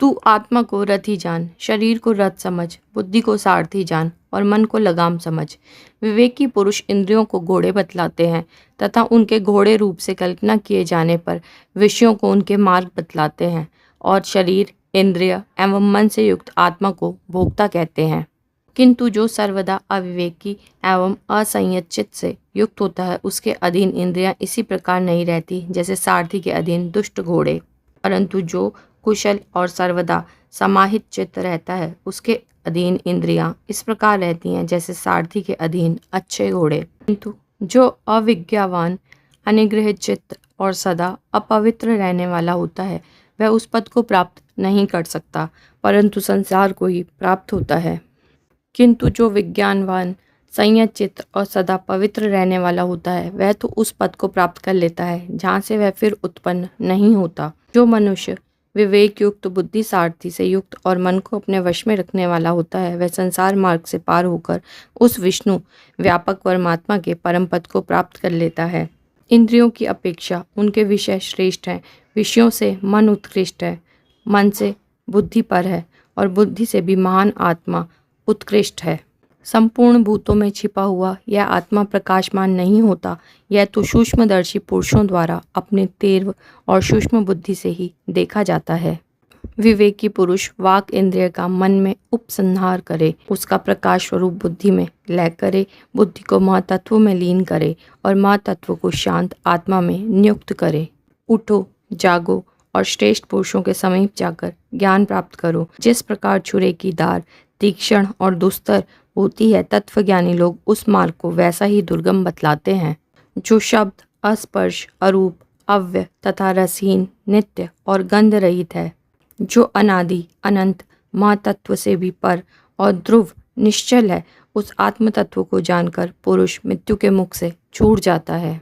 तू आत्मा को रथी जान, शरीर को रथ समझ, बुद्धि को सारथी जान और मन को लगाम समझ। विवेकी पुरुष इंद्रियों को घोड़े बतलाते हैं तथा उनके घोड़े रूप से कल्पना किए जाने पर विषयों को उनके मार्ग बतलाते हैं और शरीर, इंद्रिय एवं मन से युक्त आत्मा को भोक्ता कहते हैं। किंतु जो सर्वदा अविवेकी एवं असंयत चित्त से युक्त होता है उसके अधीन इंद्रियां इसी प्रकार नहीं रहती जैसे सारथी के अधीन दुष्ट घोड़े, परंतु जो कुशल और सर्वदा समाहित चित्त रहता है उसके अधीन इंद्रियां इस प्रकार रहती हैं जैसे सारथी के अधीन अच्छे घोड़े। किंतु जो अविज्ञावान, अनिग्रहित चित्त और सदा अपवित्र रहने वाला होता है वह उस पद को प्राप्त नहीं कर सकता, परंतु संसार को ही प्राप्त होता है। किंतु जो विज्ञानवान, संयत चित्त और सदा पवित्र रहने वाला होता है वह तो उस पद को प्राप्त कर लेता है जहाँ से वह फिर उत्पन्न नहीं होता। जो मनुष्य विवेक युक्त, बुद्धि सारथी से युक्त और मन को अपने वश में रखने वाला होता है वह संसार मार्ग से पार होकर उस विष्णु व्यापक परमात्मा के परम पद को प्राप्त कर लेता है। इंद्रियों की अपेक्षा उनके विषय श्रेष्ठ हैं, विषयों से मन उत्कृष्ट है, मन से बुद्धि पर है और बुद्धि से भी महान आत्मा उत्कृष्ट है। संपूर्ण भूतों में छिपा हुआ यह आत्मा प्रकाशमान नहीं होता, यह तो सूक्ष्मदर्शी पुरुषों द्वारा अपने तीव्र और सूक्ष्म बुद्धि से ही देखा जाता है। विवेकी पुरुष वाक इंद्रिय का मन में उपसंहार करे, उसका प्रकाश स्वरूप बुद्धि में लय करे, बुद्धि को महातत्व में लीन करे और महातत्व को शांत आत्मा में नियुक्त करे। उठो, जागो और श्रेष्ठ पुरुषों के समीप जाकर ज्ञान प्राप्त करो। जिस प्रकार छुरे की धार तीक्ष्ण और दुस्तर होती है, तत्वज्ञानी लोग उस मार्ग को वैसा ही दुर्गम बतलाते हैं। जो शब्द, अस्पर्श, अरूप, अव्यय तथा रसहीन, नित्य और गंध रहित है, जो अनादि अनंत महातत्व से भी पर और ध्रुव निश्चल है, उस आत्म तत्व को जानकर पुरुष मृत्यु के मुख से छूट जाता है।